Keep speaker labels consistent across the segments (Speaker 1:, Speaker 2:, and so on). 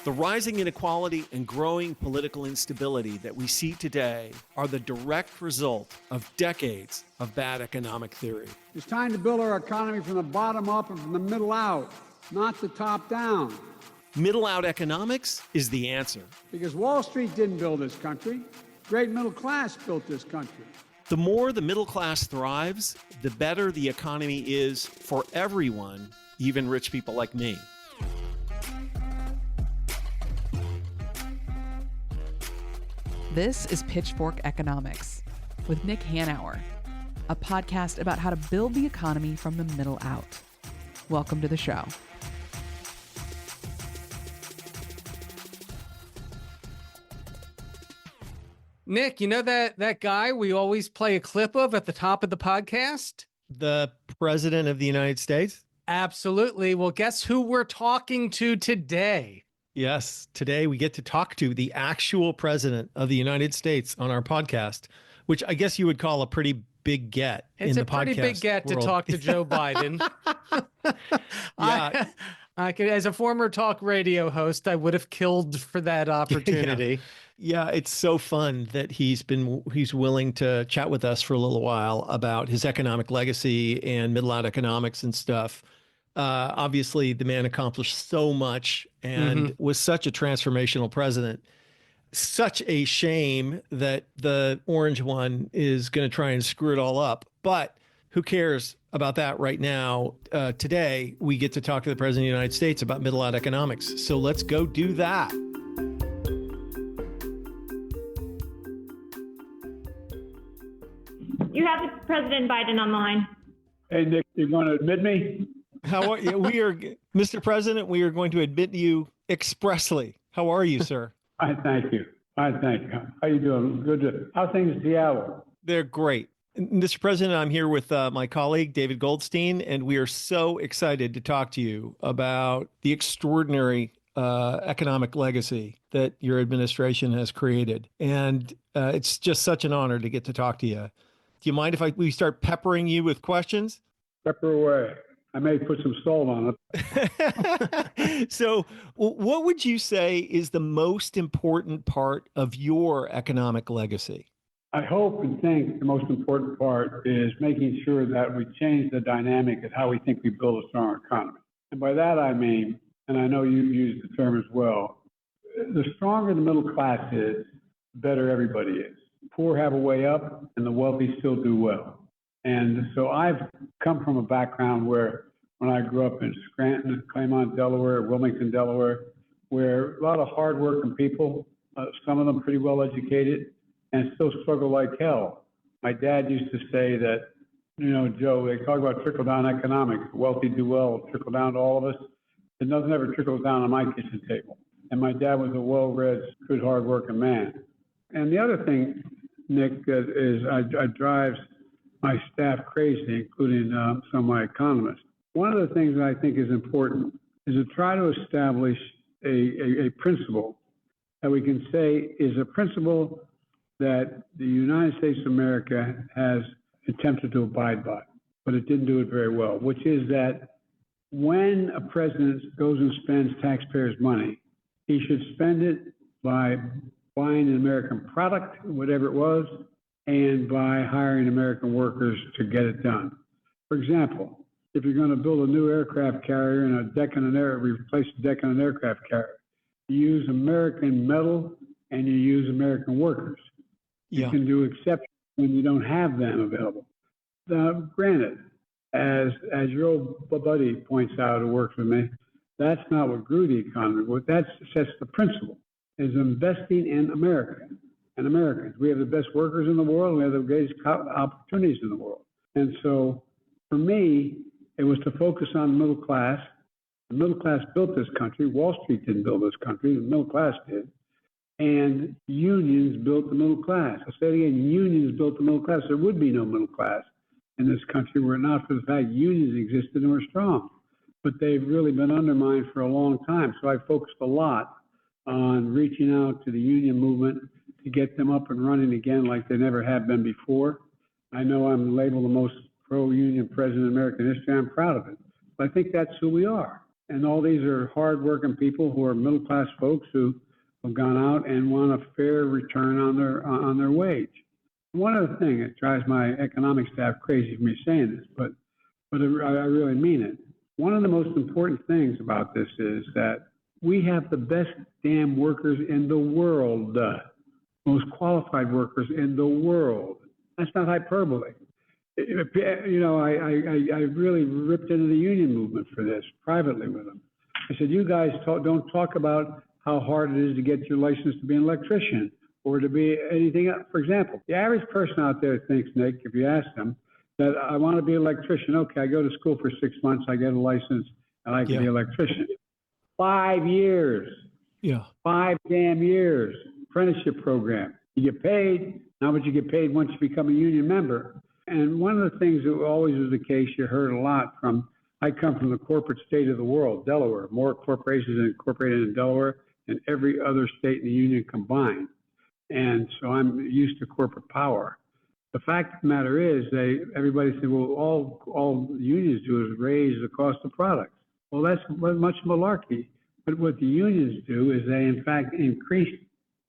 Speaker 1: The rising inequality and growing political instability that we see today are the direct result of decades of bad economic theory.
Speaker 2: It's time to build our economy from the bottom up and from the middle out, not the top down.
Speaker 1: Middle out economics is the answer.
Speaker 2: Because Wall Street didn't build this country. Great middle class built this country.
Speaker 1: The more the middle class thrives, the better the economy is for everyone, even rich people like me.
Speaker 3: This is Pitchfork Economics with Nick Hanauer, a podcast about how to build the economy from the middle out. Welcome to the show.
Speaker 4: Nick, you know that guy we always play a clip of at the top of the podcast?
Speaker 1: The President of the United States?
Speaker 4: Absolutely. Well, guess who we're talking to today?
Speaker 1: Yes, today we get to talk to the actual President of the United States on our podcast, which I guess you would call a pretty big get in the podcast world.
Speaker 4: It's a pretty big get to talk to Joe Biden.
Speaker 1: Yeah.
Speaker 4: I could, as a former talk radio host, I would have killed for that opportunity.
Speaker 1: Yeah, it's so fun that he's willing to chat with us for a little while about his economic legacy and middle out economics and stuff. Obviously, the man accomplished so much and was such a transformational president. Such a shame that the orange one is going to try and screw it all up. But who cares about that right now? Today, we get to talk to the President of the United States about middle out economics. So let's go do that.
Speaker 5: You have President Biden on the line.
Speaker 2: Hey, Nick, you're going to admit me?
Speaker 1: How are you? Mr. President, we are going to admit you expressly. How are you, sir?
Speaker 2: I thank you. How you doing? Good. How things in Seattle?
Speaker 1: They're great. Mr. President, I'm here with my colleague, David Goldstein, and we are so excited to talk to you about the extraordinary economic legacy that your administration has created. And it's just such an honor to get to talk to you. Do you mind if we start peppering you with questions?
Speaker 2: Pepper away. I may put some salt on
Speaker 1: it. So what would you say is the most important part of your economic legacy?
Speaker 2: I hope and think the most important part is making sure that we change the dynamic of how we think we build a strong economy. And by that I mean, and I know you use the term as well, the stronger the middle class is, the better everybody is. The poor have a way up and the wealthy still do well. And so I've come from a background where when I grew up in Scranton, Claremont, Delaware, Wilmington, Delaware, where a lot of hardworking people, some of them pretty well educated, and still struggle like hell. My dad used to say that, Joe, they talk about trickle-down economics. The wealthy do well, trickle down to all of us. It doesn't ever trickle down on my kitchen table. And my dad was a well-read, good, hard-working man. And the other thing, Nick, is I drives my staff crazy, including some of my economists. One of the things that I think is important is to try to establish a principle that we can say is a principle that the United States of America has attempted to abide by, but it didn't do it very well, which is that when a president goes and spends taxpayers' money, he should spend it by buying an American product, whatever it was, and by hiring American workers to get it done. For example, if you're going to build a new aircraft carrier and replace a deck on an aircraft carrier, you use American metal and you use American workers.
Speaker 1: Yeah.
Speaker 2: You can do exceptions when you don't have them available. Granted, as your old buddy points out, who works with me, that's not what grew the economy. What that sets the principle is investing in America and Americans. We have the best workers in the world. We have the greatest opportunities in the world. And so for me, it was to focus on the middle class. The middle class built this country. Wall Street didn't build this country. The middle class did. And unions built the middle class. I say it again, unions built the middle class. There would be no middle class in this country were it not for the fact unions existed and were strong. But they've really been undermined for a long time. So I focused a lot on reaching out to the union movement to get them up and running again like they never have been before. I know I'm labeled the most pro-union president in American history. I'm proud of it. But I think that's who we are. And all these are hardworking people who are middle-class folks who have gone out and want a fair return on their wage. One other thing that drives my economic staff crazy for me saying this, but I really mean it. One of the most important things about this is that we have the best damn workers in the world, most qualified workers in the world. That's not hyperbole. You know, I really ripped into the union movement for this privately with them. I said, you guys don't talk about how hard it is to get your license to be an electrician or to be anything else. For example, the average person out there thinks, Nick, if you ask them, that I want to be an electrician. Okay, I go to school for 6 months, I get a license, and I can be an electrician. 5 years.
Speaker 1: Yeah.
Speaker 2: 5 damn years. Apprenticeship program. You get paid, not what you get paid once you become a union member. And one of the things that always was the case, you heard a lot from, I come from the corporate state of the world, Delaware. More corporations are incorporated in Delaware than every other state in the union combined. And so I'm used to corporate power. The fact of the matter is, everybody said, well, all unions do is raise the cost of products. Well, that's much malarkey. But what the unions do is they, in fact, increase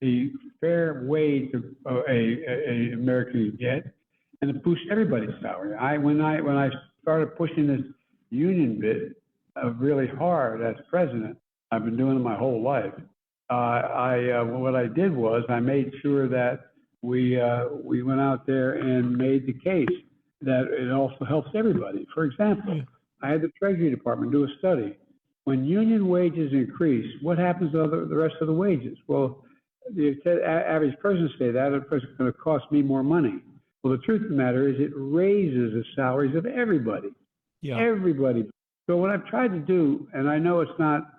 Speaker 2: the fair wage of a American get, and it boosts everybody's salary. When I started pushing this union bit really hard as president, I've been doing it my whole life. What I did was I made sure that we went out there and made the case that it also helps everybody. For example, I had the Treasury Department do a study. When union wages increase, what happens to the rest of the wages? Well, the average person say that it's going to cost me more money. Well, the truth of the matter is it raises the salaries of everybody. Yeah. Everybody. So what I've tried to do, and I know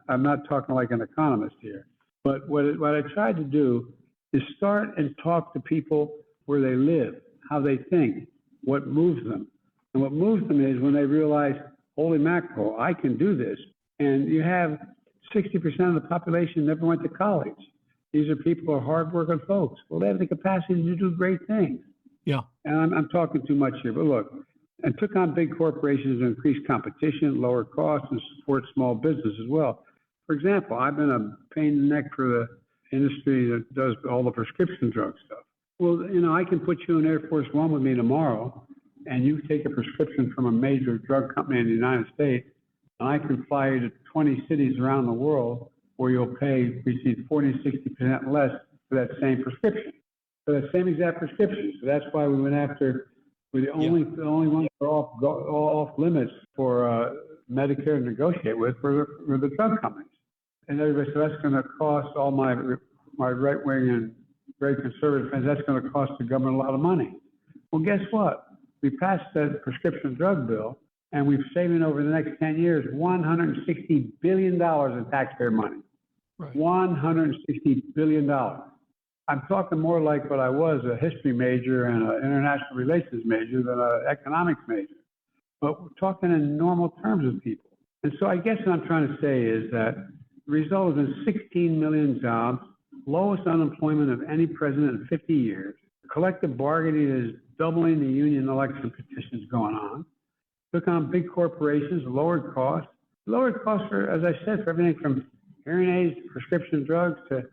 Speaker 2: I'm not talking like an economist here, but what I tried to do is start and talk to people where they live, how they think, what moves them. And what moves them is when they realize, holy mackerel, I can do this. And you have 60% of the population never went to college. These are people who are hardworking folks. Well, they have the capacity to do great things.
Speaker 1: Yeah.
Speaker 2: And I'm talking too much here, but look, I took on big corporations to increase competition, lower costs, and support small business as well. For example, I've been a pain in the neck for the industry that does all the prescription drug stuff. Well, you know, I can put you in Air Force One with me tomorrow, and you take a prescription from a major drug company in the United States, and I can fly you to 20 cities around the world where you'll receive 40, 60% less for that same prescription, for that same exact prescription. So that's why we went after, we're the only ones that are off limits for Medicare to negotiate with were the drug companies. And everybody said, that's going to cost all my right-wing and very conservative friends, that's going to cost the government a lot of money. Well, guess what? We passed that prescription drug bill, and we've saving over the next 10 years $160 billion in taxpayer money. Right. $160 billion. I'm talking more like what I was, a history major and an international relations major than an economics major. But we're talking in normal terms with people. And so I guess what I'm trying to say is that the result has been 16 million jobs, lowest unemployment of any president in 50 years. Collective bargaining is doubling the union election petitions going on. Took on big corporations, lowered costs. Lowered costs for, as I said, for everything from hearing aids, prescription drugs, to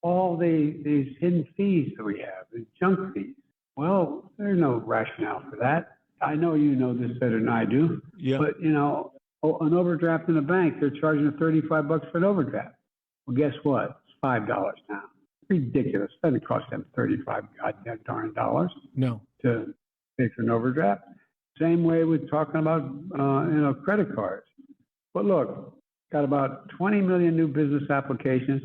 Speaker 2: all these hidden fees that we have, the junk fees. Well, there's no rationale for that. I know you know this better than I do. Yeah. But, you know, an overdraft in a bank, they're charging $35 for an overdraft. Well, guess what? It's $5 now. Ridiculous. It doesn't cost them $35 goddamn darn dollars. No. To pay for an overdraft. Same way with talking about, credit cards. But look, got about 20 million new business applications,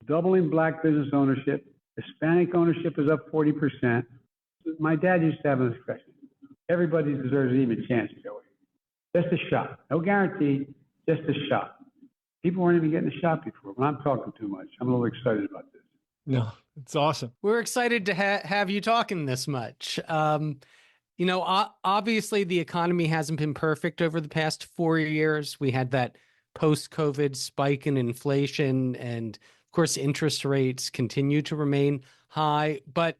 Speaker 2: doubling black business ownership. Hispanic ownership is up 40%. My dad used to have an expression. Everybody deserves an even chance to go in. Just a shot. No guarantee, just a shot. People weren't even getting a shot before. But I'm talking too much. I'm a little excited about this.
Speaker 1: No, it's awesome.
Speaker 4: We're excited to have you talking this much. Obviously the economy hasn't been perfect over the past 4 years. We had that post-COVID spike in inflation, and of course, interest rates continue to remain high. But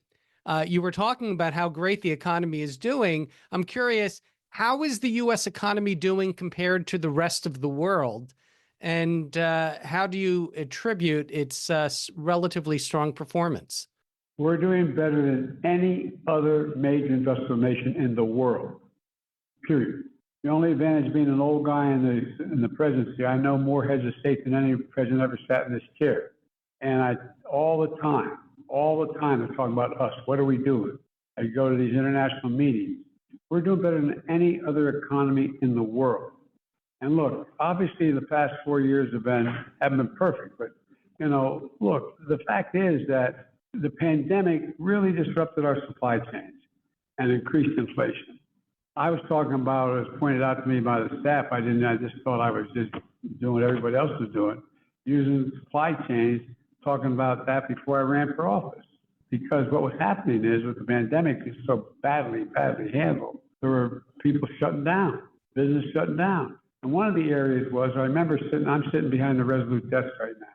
Speaker 4: you were talking about how great the economy is doing. I'm curious, how is the U.S. economy doing compared to the rest of the world? And how do you attribute its relatively strong performance?
Speaker 2: We're doing better than any other major industrial nation in the world, period. The only advantage being an old guy in the presidency, I know more heads of state than any president ever sat in this chair. And all the time, they're talking about us. What are we doing? I go to these international meetings. We're doing better than any other economy in the world. And look, obviously the past 4 years haven't been perfect, but look, the fact is that the pandemic really disrupted our supply chains and increased inflation. I was talking about, it was pointed out to me by the staff, I just thought I was just doing what everybody else was doing, using supply chains, talking about that before I ran for office. Because what was happening is with the pandemic, it's so badly handled. There were people shutting down, business shutting down. And one of the areas was, I remember I'm sitting behind the Resolute desk right now.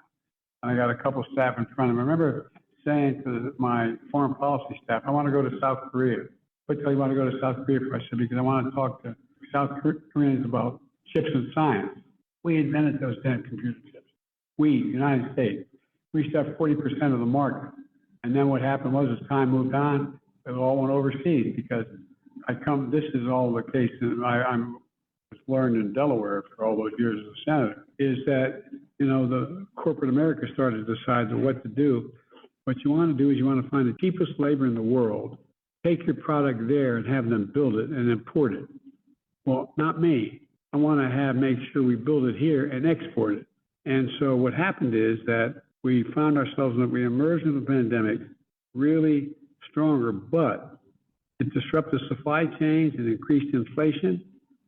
Speaker 2: And I got a couple staff in front of me. I remember saying to my foreign policy staff, I want to go to South Korea. What do you want to go to South Korea for? I said, because I want to talk to South Koreans about chips and science. We invented those damn computer chips. We, United States, we used to have 40% of the market. And then what happened was, as time moved on, it all went overseas because this is all the case, and I was learned in Delaware for all those years as a senator, is that, the corporate America started to decide what to do. What you want to do is you want to find the cheapest labor in the world, take your product there and have them build it and import it. Well, not me. I want to make sure we build it here and export it. And so what happened is that we found ourselves that we emerged from the pandemic really stronger, but it disrupted supply chains and increased inflation.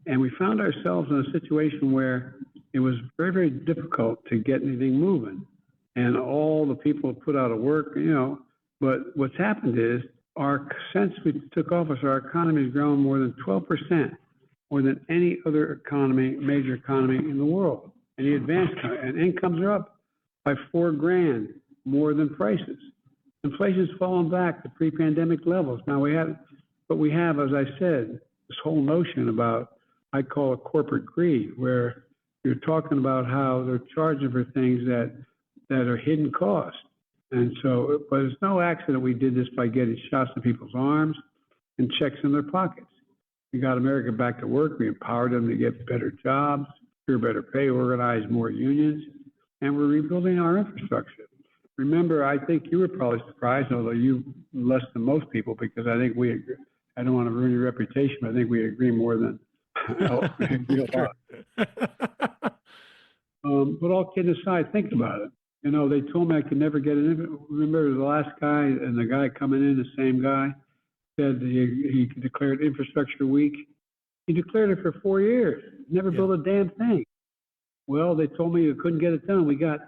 Speaker 2: And we found ourselves in a situation where it was very, very difficult to get anything moving. And all the people put out of work, but what's happened is since we took office, our economy has grown more than 12%, more than any other major economy in the world, any advanced economy. And incomes are up by $4,000 more than prices. Inflation's fallen back to pre-pandemic levels. Now we have, as I said, this whole notion about, I call it corporate greed, where you're talking about how they're charging for things that are hidden costs. And so, but it's no accident we did this by getting shots in people's arms and checks in their pockets. We got America back to work. We empowered them to get better jobs, better pay, organize more unions, and we're rebuilding our infrastructure. Remember, I think you were probably surprised, although you less than most people, because I think we agree. I don't want to ruin your reputation, but I think we agree more than we agree a lot. But all kidding aside, think about it. They told me I could never get an. Remember the last guy and the guy coming in, the same guy, said he declared infrastructure week. He declared it for 4 years, never built a damn thing. Well, they told me you couldn't get it done. We got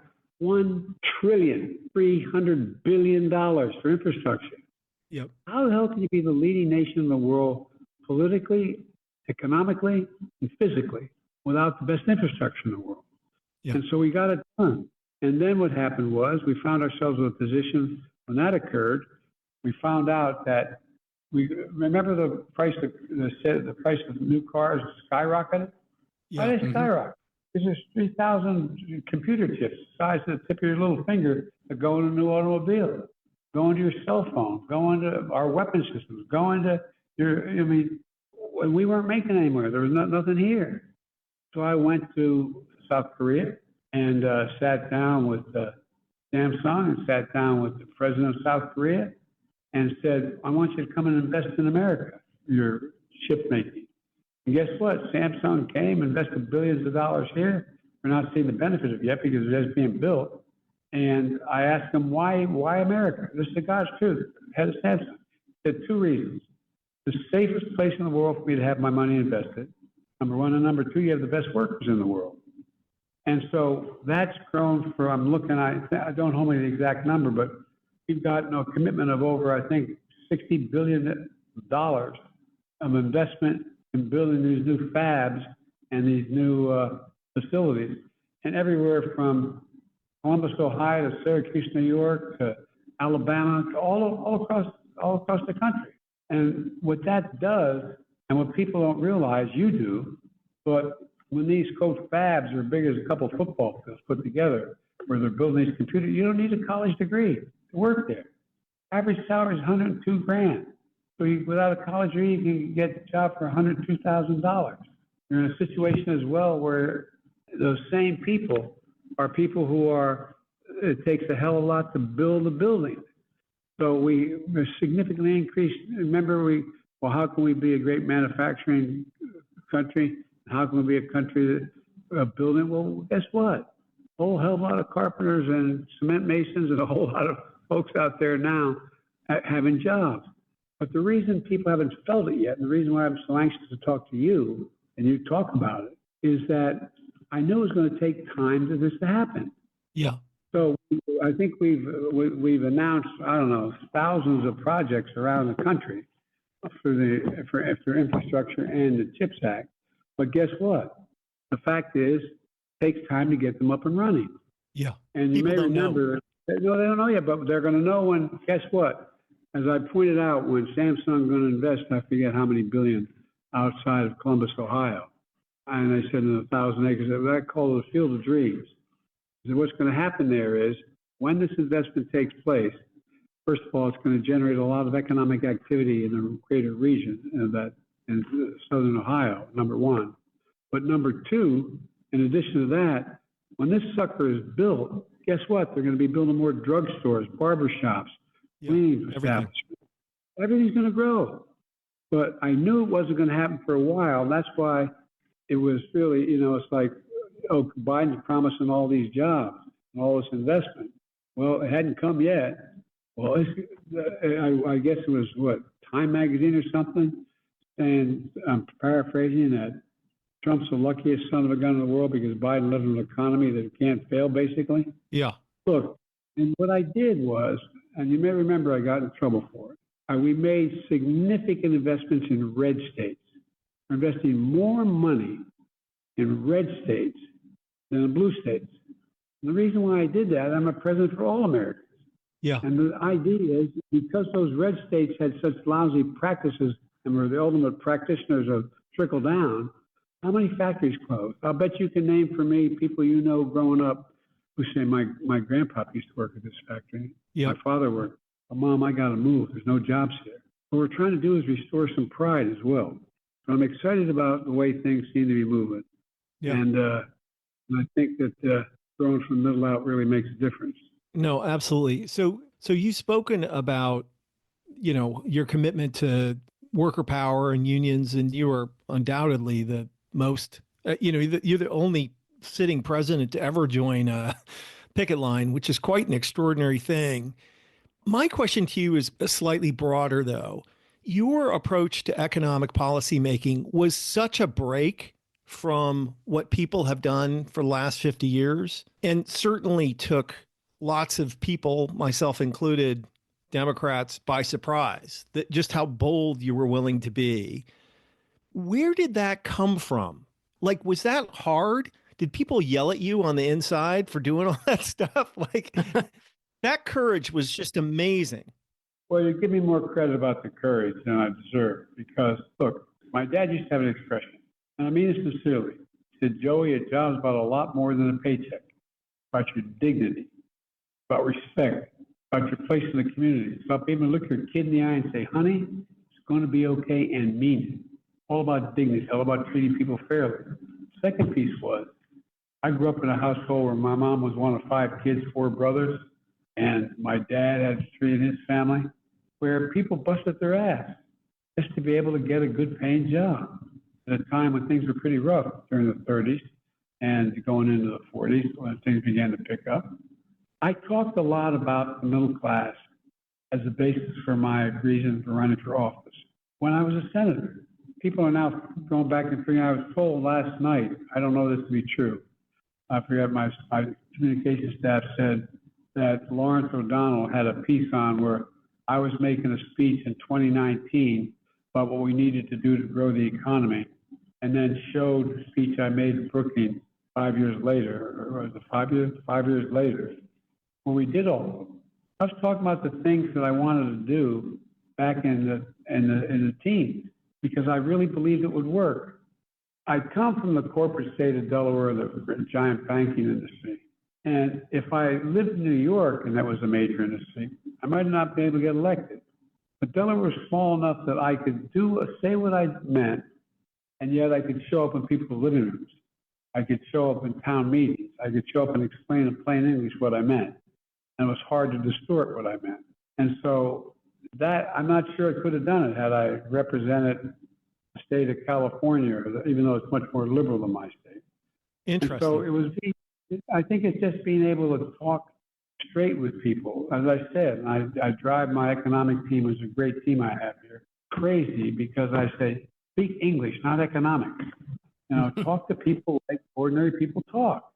Speaker 2: $1.3 billion for infrastructure.
Speaker 1: Yep.
Speaker 2: How the hell can you be the leading nation in the world politically, economically, and physically without the best infrastructure in the world?
Speaker 1: Yep.
Speaker 2: And so we got it done. And then what happened was we found ourselves in a position when that occurred. We found out that remember the price of new cars skyrocketed.
Speaker 1: Yeah.
Speaker 2: Why did it skyrocket? There's 3,000 computer chips the size of the tip of your little finger that go in a new automobile, go into your cell phone, go into our weapon systems, go into we weren't making anymore. There was nothing here. So I went to South Korea and sat down with Samsung and sat down with the president of South Korea and said, I want you to come and invest in America, your chip making. And guess what? Samsung came, invested billions of dollars here. We're not seeing the benefit of it yet because it's just being built. And I asked them, why America? This is the God's truth. Head of Samsung said 2 reasons. The safest place in the world for me to have my money invested, number one, and number two, you have the best workers in the world. And so that's grown for, I don't hold me to the exact number, but we've gotten a commitment of over, I think, $60 billion of investment in building these new fabs and these new facilities. And everywhere from Columbus, Ohio to Syracuse, New York to Alabama, to all across the country. And what that does, and what people don't realize, you do, but When these fabs are big as a couple football fields put together, where they're building these computers, you don't need a college degree to work there. Average salary is $102,000. So without a college degree, you can get a job for $102,000. You're in a situation as well where those same people are people who are, it takes a hell of a lot to build a building. So we significantly increased. Remember, well, how can we be a great manufacturing country? How can we be a country that building? Well, guess what? A whole hell of a lot of carpenters and cement masons and a whole lot of folks out there now having jobs. But the reason people haven't felt it yet, and the reason why I'm so anxious to talk to you and you talk about it, is that I know it's going to take time for this to happen.
Speaker 1: Yeah.
Speaker 2: So I think we've announced, I don't know, thousands of projects around the country for infrastructure and the CHIPS Act. But guess what? The fact is, it takes time to get them up and running.
Speaker 1: Yeah.
Speaker 2: And you may remember, no, they don't know yet, but they're going to know when, guess what? As I pointed out, when Samsung's going to invest, I forget how many billion outside of Columbus, Ohio. And they said in 1,000 acres, that called the Field of Dreams. So what's going to happen there is, when this investment takes place, first of all, it's going to generate a lot of economic activity in the greater region in southern Ohio, number one. But number two, in addition to that, when this sucker is built, guess what? They're going to be building more drugstores, barbershops, cleaning establishments. Everything's going to grow. But I knew it wasn't going to happen for a while. That's why it was really, it's like, oh, Biden's promising all these jobs and all this investment. Well, it hadn't come yet. Well, I guess it was, Time Magazine or something, saying, I'm paraphrasing, that Trump's the luckiest son of a gun in the world because Biden lives in an economy that can't fail, basically.
Speaker 1: Yeah.
Speaker 2: Look, and what I did was, and you may remember I got in trouble for it, we made significant investments in red states. We're investing more money in red states than in blue states. And the reason why I did that, I'm a president for all Americans.
Speaker 1: Yeah.
Speaker 2: And the idea is, because those red states had such lousy practices and were the ultimate practitioners of trickle down, how many factories closed? I'll bet you can name for me people you know growing up who say, my grandpa used to work at this factory.
Speaker 1: Yep.
Speaker 2: My father worked. But Mom, I got to move. There's no jobs here. What we're trying to do is restore some pride as well. So I'm excited about the way things seem to be moving.
Speaker 1: Yeah.
Speaker 2: And I think that growing from the middle out really makes a difference.
Speaker 1: No, absolutely. So you've spoken about, your commitment to worker power and unions, and you are undoubtedly the most, you're the only sitting president to ever join a picket line, which is quite an extraordinary thing. My question to you is slightly broader, though. Your approach to economic policy making was such a break from what people have done for the last 50 years, and certainly took lots of people, myself included, Democrats, by surprise, that just how bold you were willing to be. Where did that come from? Like, was that hard? Did people yell at you on the inside for doing all that stuff? Like, that courage was just amazing.
Speaker 2: Well, you give me more credit about the courage than I deserve, because, look, my dad used to have an expression, and I mean it sincerely. He said, Joey, a job's about a lot more than a paycheck. About your dignity, about respect, about your place in the community. It's about being able to look your kid in the eye and say, honey, it's going to be okay, and mean it. All about dignity, all about treating people fairly. Second piece was, I grew up in a household where my mom was one of 5 kids, 4 brothers, and my dad had 3 in his family, where people busted their ass just to be able to get a good paying job at a time when things were pretty rough during the 30s and going into the 40s when things began to pick up. I talked a lot about the middle class as the basis for my reason for running for office. When I was a senator, people are now going back and figuring, I was told last night, I don't know this to be true. I forgot my communications staff said that Lawrence O'Donnell had a piece on where I was making a speech in 2019 about what we needed to do to grow the economy, and then showed the speech I made in Brookings 5 years later, or was it 5 years? 5 years later, when we did all of them. I was talking about the things that I wanted to do back in the teens, because I really believed it would work. I come from the corporate state of Delaware, the giant banking industry. And if I lived in New York and that was a major industry, I might not be able to get elected. But Delaware was small enough that I could say what I meant, and yet I could show up in people's living rooms. I could show up in town meetings. I could show up and explain in plain English what I meant. And it was hard to distort what I meant. And so that, I'm not sure I could have done it had I represented the state of California, even though it's much more liberal than my state.
Speaker 1: Interesting.
Speaker 2: And so it was, I think it's just being able to talk straight with people. As I said, I drive my economic team, it's a great team I have here, crazy because I say, speak English, not economics. You know, talk to people like ordinary people talk.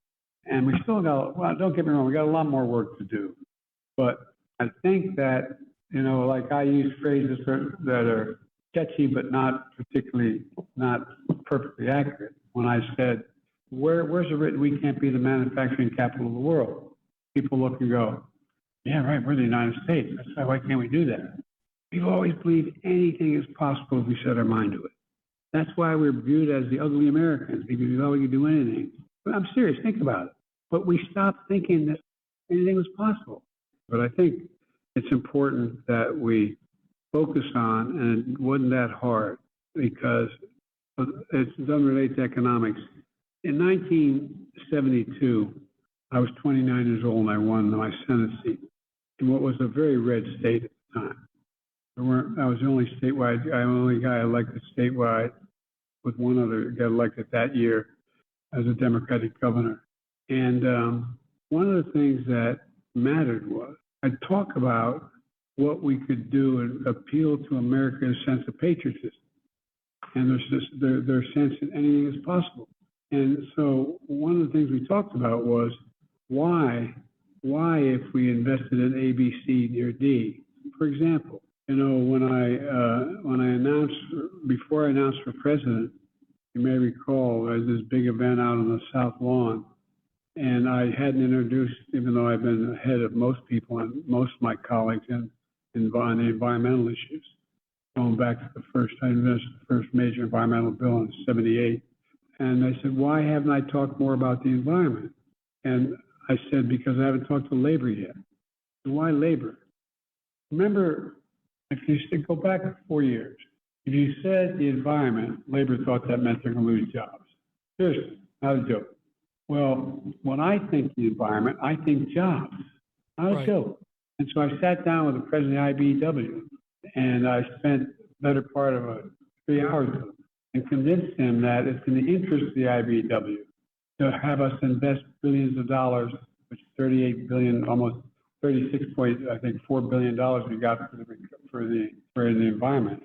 Speaker 2: And we still got, well, don't get me wrong, we got a lot more work to do. But I think that, you know, like I use phrases that are catchy, but not perfectly accurate. When I said, where's it written we can't be the manufacturing capital of the world? People look and go, yeah, right, we're the United States. That's why can't we do that? We've always believed anything is possible if we set our mind to it. That's why we're viewed as the ugly Americans, because we thought we could do anything. But I'm serious, think about it. But we stopped thinking that anything was possible. But I think it's important that we focus on, and it wasn't that hard, because it doesn't relate to economics. In 1972, I was 29 years old and I won my Senate seat in what was a very red state at the time. I was the only guy elected statewide, with one other got elected that year as a Democratic governor. And one of the things that mattered was I'd talk about what we could do and appeal to America's sense of patriotism and their sense that anything is possible. And so one of the things we talked about was why if we invested in A, B, C, or D, for example, you know, before I announced for president, you may recall, there was this big event out on the South Lawn, and I hadn't introduced, even though I've been ahead of most people and most of my colleagues on the environmental issues, going back to I introduced the first major environmental bill in '78. And I said, why haven't I talked more about the environment? And I said, because I haven't talked to labor yet. And why labor? Remember, if you go back 4 years, if you said the environment, labor thought that meant they're going to lose jobs. Seriously, not a joke. Well, when I think the environment, I think jobs, not a joke. And so I sat down with the president of the IBEW, and I spent the better part of 3 hours with him and convinced him that it's in the interest of the IBEW to have us invest billions of dollars, which 38 billion, almost 36.4 billion dollars we got for the environment.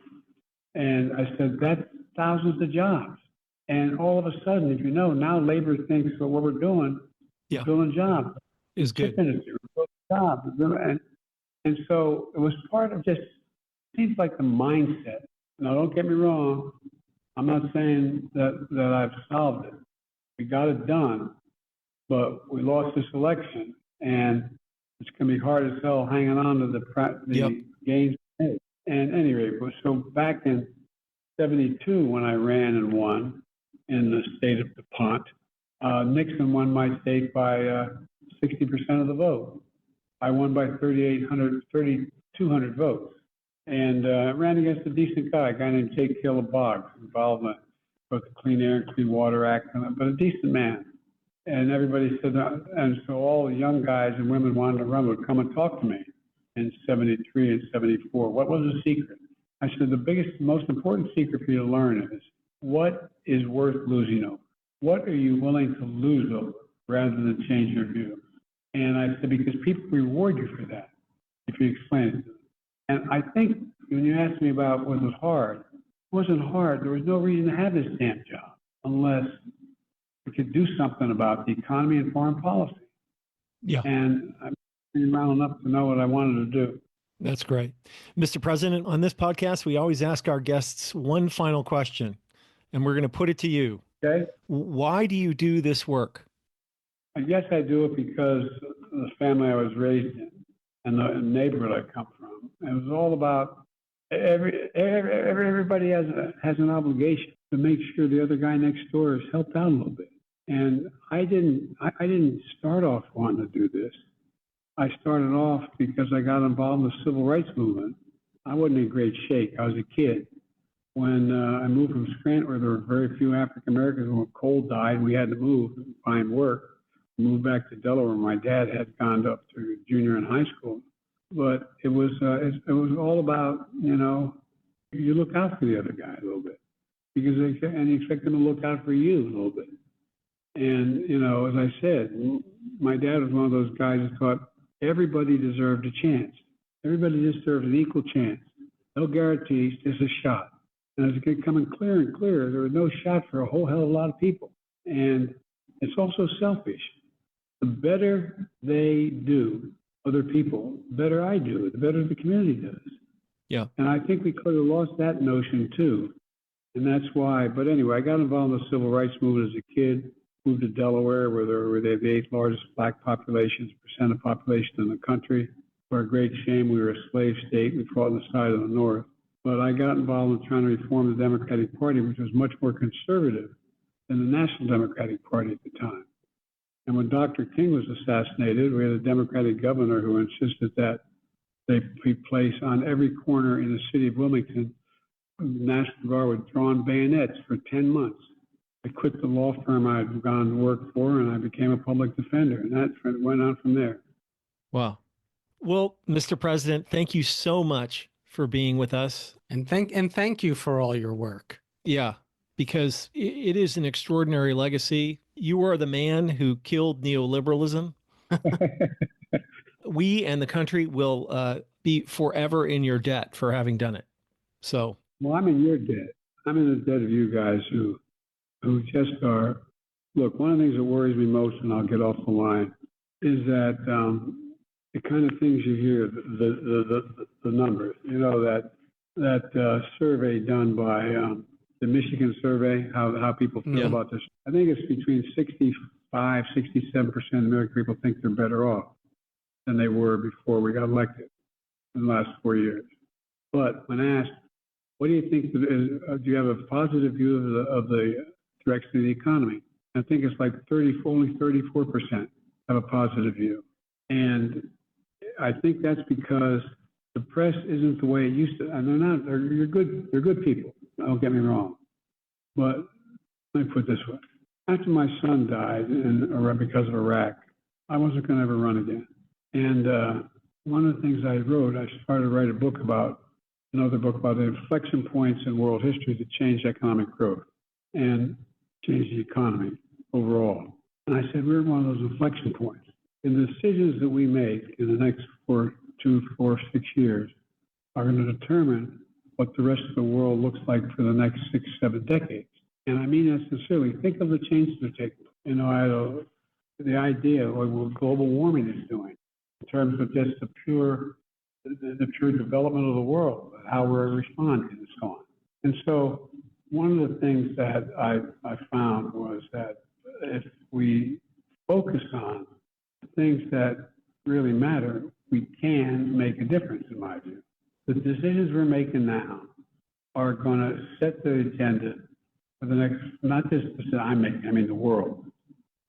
Speaker 2: And I said, that's thousands of jobs. And all of a sudden, if you know, now labor thinks that what we're doing is building jobs.
Speaker 1: Is good.
Speaker 2: Industry, we're building jobs. And so it was part of just, seems like the mindset. Now, don't get me wrong. I'm not saying that I've solved it. We got it done, but we lost this election, and it's going to be hard as hell hanging on to the gains made. And anyway, so back in '72, when I ran and won in the state of DuPont, Nixon won my state by 60% of the vote. I won by 3,200 votes. And ran against a decent guy, a guy named J. Caleb Boggs, involved in both the Clean Air and Clean Water Act, but a decent man. And everybody said, and so all the young guys and women wanted to run would come and talk to me in '73 and '74. What was the secret? I said, the biggest, most important secret for you to learn is what is worth losing over? What are you willing to lose over rather than change your view? And I said, because people reward you for that if you explain it to them. And I think when you asked me about what was hard, it wasn't hard. There was no reason to have this damn job unless we could do something about the economy and foreign policy. Yeah. And I'm around enough to know what I wanted to do.
Speaker 1: That's great. Mr. President, on this podcast, we always ask our guests one final question, and we're going to put it to you.
Speaker 2: Okay.
Speaker 1: Why do you do this work?
Speaker 2: I guess I do it because of the family I was raised in and the neighborhood I come from. It was all about everybody has an obligation. to make sure the other guy next door is helped out a little bit. And I didn't start off wanting to do this. I started off because I got involved in the civil rights movement. I wasn't in great shape. I was a kid. When I moved from Scranton, where there were very few African Americans, when coal died, we had to move and find work. Moved back to Delaware. My dad had gone up to junior and high school, but it was all about, you look out for the other guy a little bit because and you expect them to look out for you a little bit. And as I said, my dad was one of those guys who thought everybody deserved a chance. Everybody deserved an equal chance. No guarantees, just a shot. And it's becoming clearer and clearer. There was no shot for a whole hell of a lot of people. And it's also selfish. The better they do, other people, the better I do, the better the community does.
Speaker 1: Yeah.
Speaker 2: And I think we could have lost that notion too. And that's why, but anyway, I got involved in the civil rights movement as a kid, moved to Delaware where they have the 8th largest black populations, percent of population in the country. For a great shame, we were a slave state. We fought on the side of the North. But I got involved in trying to reform the Democratic Party, which was much more conservative than the National Democratic Party at the time. And when Dr. King was assassinated, we had a Democratic governor who insisted that they be placed on every corner in the city of Wilmington. The National Guard with drawn bayonets for 10 months. I quit the law firm I had gone to work for, and I became a public defender. And that went on from there.
Speaker 1: Wow. Well, Mr. President, thank you so much for being with us.
Speaker 4: And thank you for all your work.
Speaker 1: Yeah, because it is an extraordinary legacy. You are the man who killed neoliberalism. We and the country will be forever in your debt for having done it. So,
Speaker 2: well, I'm in your debt. I'm in the debt of you guys who just are. Look, one of the things that worries me most, and I'll get off the line, is that the kind of things you hear, the numbers. That survey done by the Michigan survey, how people feel about this. I think it's between 65, 67% of American people think they're better off than they were before we got elected in the last 4 years. But when asked, what do you think, do you have a positive view of the direction of the economy? I think it's like only 34% have a positive view. And I think that's because the press isn't the way it used to. And they're good people. Don't get me wrong. But let me put it this way. After my son died because of Iraq, I wasn't going to ever run again. And one of the things I wrote, I started to write another book about the inflection points in world history that changed economic growth and changed the economy overall. And I said, we're at one of those inflection points. And the decisions that we make in the next 2, 4, 6 years are going to determine what the rest of the world looks like for the next 6, 7 decades. And I mean that sincerely. Think of the changes that are taking place. The idea of what global warming is doing in terms of just the pure development of the world, how we're responding and so on. And so one of the things that I found was that if we focus on things that really matter, we can make a difference, in my view. The decisions we're making now are going to set the agenda for the next, not just the I'm making, I mean the world.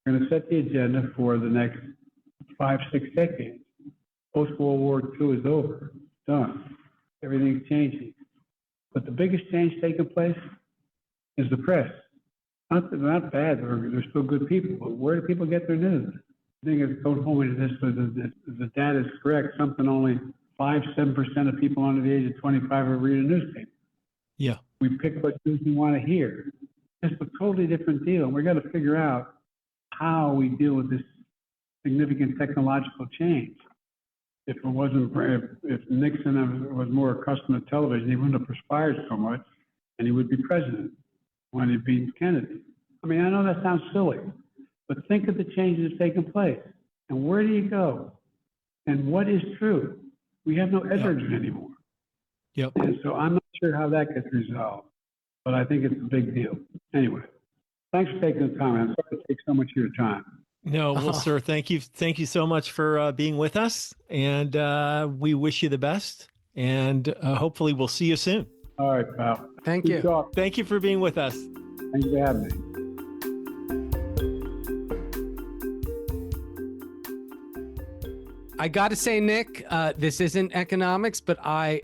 Speaker 2: We're going to set the agenda for the next 5, 6 decades. Post-World War II is over, done. Everything's changing. But the biggest change taking place is the press. Not bad, they're still good people, but where do people get their news? I think it's don't hold me to this, but the data is correct. Something only 5, 7% of people under the age of 25 are reading a newspaper.
Speaker 1: Yeah.
Speaker 2: We pick what news we want to hear. It's a totally different deal. And we got to figure out how we deal with this significant technological change. If Nixon was more accustomed to television, he wouldn't have perspired so much, and he would be president when he beat Kennedy. I mean, I know that sounds silly, but think of the changes that have taken place. And where do you go? And what is true? We have no editors anymore.
Speaker 1: Yep.
Speaker 2: And so I'm not sure how that gets resolved, but I think it's a big deal. Anyway, thanks for taking the time. I'm sorry to take so much of your time.
Speaker 1: No, well, sir, thank you so much for being with us, and we wish you the best, and hopefully we'll see you soon.
Speaker 2: All right, pal.
Speaker 4: Thank
Speaker 2: Good
Speaker 4: you.
Speaker 2: talk.
Speaker 1: Thank you for being with us.
Speaker 2: Thanks for having me.
Speaker 4: I got to say, Nick, this isn't economics, but I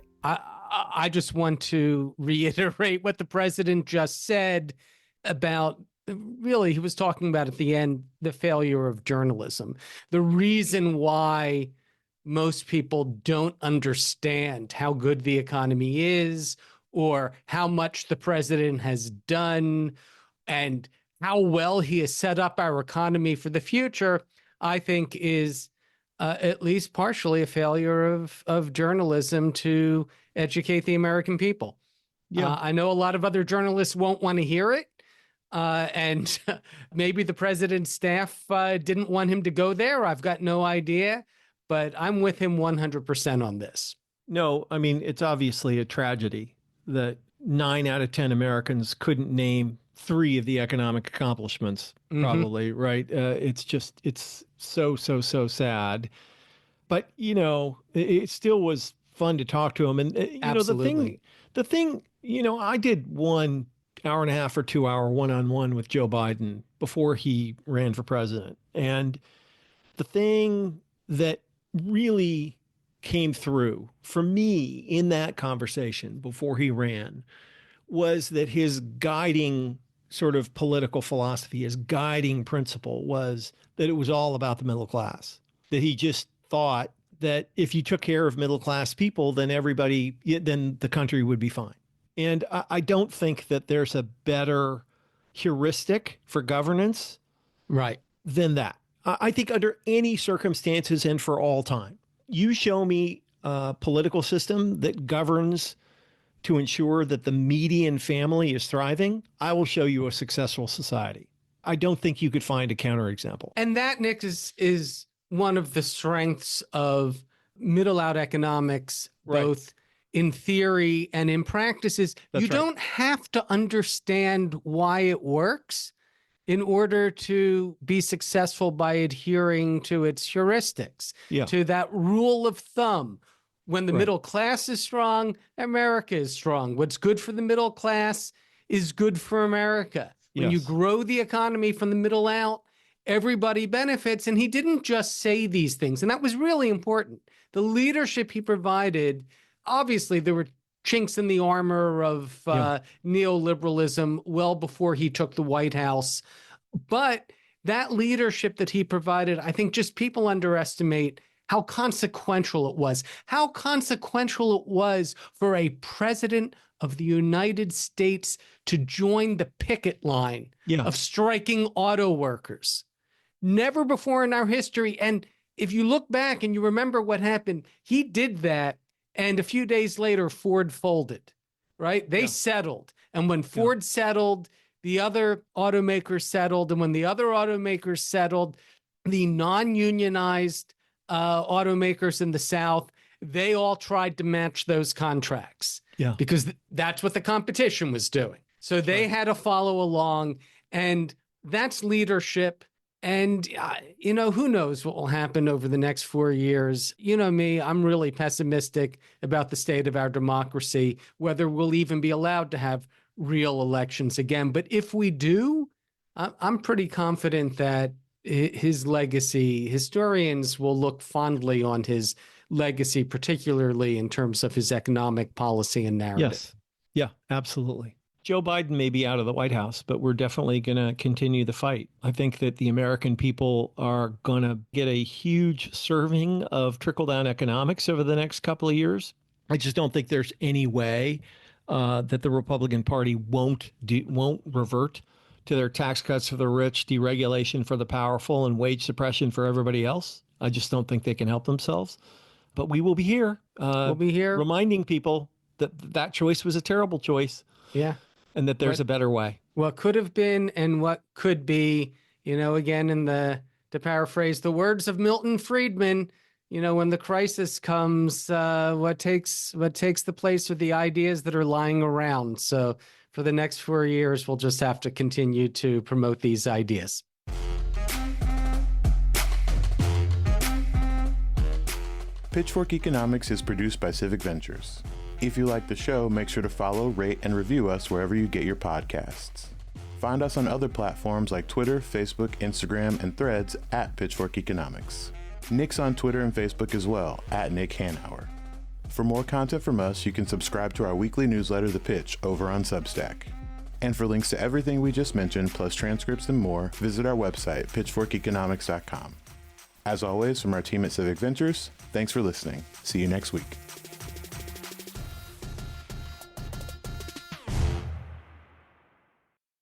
Speaker 4: just want to reiterate what the president just said about, really, he was talking about at the end, the failure of journalism. The reason why most people don't understand how good the economy is or how much the president has done and how well he has set up our economy for the future, I think is at least partially a failure of journalism to educate the American people.
Speaker 1: Yeah.
Speaker 4: I know a lot of other journalists won't want to hear it. And maybe the president's staff didn't want him to go there. I've got no idea, but I'm with him 100% on this.
Speaker 1: No, I mean, it's obviously a tragedy that 9 out of 10 Americans couldn't name 3 of the economic accomplishments, probably, right? It's so sad. But, it still was fun to talk to him. And,
Speaker 4: Absolutely.
Speaker 1: the thing, I did 1 hour and a half or 2 hour one-on-one with Joe Biden before he ran for president. And the thing that really came through for me in that conversation before he ran was that his guiding sort of political philosophy, his guiding principle was that it was all about the middle class, that he just thought that if you took care of middle class people, then then the country would be fine. And I don't think that there's a better heuristic for governance
Speaker 4: Right.
Speaker 1: than that. I think under any circumstances and for all time, you show me a political system that governs to ensure that the median family is thriving, I will show you a successful society. I don't think you could find a counterexample.
Speaker 4: And that, Nick, is one of the strengths of middle out economics,
Speaker 1: Right.
Speaker 4: both in theory and in practices.
Speaker 1: That's
Speaker 4: You
Speaker 1: right.
Speaker 4: don't have to understand why it works in order to be successful by adhering to its heuristics,
Speaker 1: Yeah.
Speaker 4: to that rule of thumb. When the
Speaker 1: Right.
Speaker 4: middle class is strong, America is strong. What's good for the middle class is good for America. When you
Speaker 1: Yes.
Speaker 4: grow the economy from the middle out, everybody benefits. And he didn't just say these things. And that was really important. The leadership he provided, obviously, there were chinks in the armor of neoliberalism well before he took the White House. But that leadership that he provided, I think just people underestimate how consequential it was, how consequential it was for a president of the United States to join the picket line
Speaker 1: Yeah.
Speaker 4: of striking auto workers. Never before in our history. And if you look back and you remember what happened, he did that. And a few days later, Ford folded, right? They settled. And when Ford settled, the other automakers settled. And when the other automakers settled, the non-unionized automakers in the South, they all tried to match those contracts.
Speaker 1: Yeah.
Speaker 4: Because that's what the competition was doing. So they had to follow along. And that's leadership. And, who knows what will happen over the next 4 years. You know me, I'm really pessimistic about the state of our democracy, whether we'll even be allowed to have real elections again. But if we do, I'm pretty confident that his legacy, historians will look fondly on his legacy, particularly in terms of his economic policy and narrative.
Speaker 1: Yes. Yeah, absolutely. Joe Biden may be out of the White House, but we're definitely going to continue the fight. I think that the American people are going to get a huge serving of trickle-down economics over the next couple of years. I just don't think there's any way that the Republican Party won't revert to their tax cuts for the rich, deregulation for the powerful, and wage suppression for everybody else. I just don't think they can help themselves. But we will be here.
Speaker 4: We'll be here
Speaker 1: reminding people that that choice was a terrible choice.
Speaker 4: Yeah.
Speaker 1: And that there's a better way.
Speaker 4: What could have been and what could be, again, to paraphrase the words of Milton Friedman, when the crisis comes, what takes the place are the ideas that are lying around. So for the next 4 years, we'll just have to continue to promote these ideas.
Speaker 6: Pitchfork Economics is produced by Civic Ventures. If you like the show, make sure to follow, rate, and review us wherever you get your podcasts. Find us on other platforms like Twitter, Facebook, Instagram, and Threads at Pitchfork Economics. Nick's on Twitter and Facebook as well, at Nick Hanauer. For more content from us, you can subscribe to our weekly newsletter, The Pitch, over on Substack. And for links to everything we just mentioned, plus transcripts and more, visit our website, pitchforkeconomics.com. As always, from our team at Civic Ventures, thanks for listening. See you next week.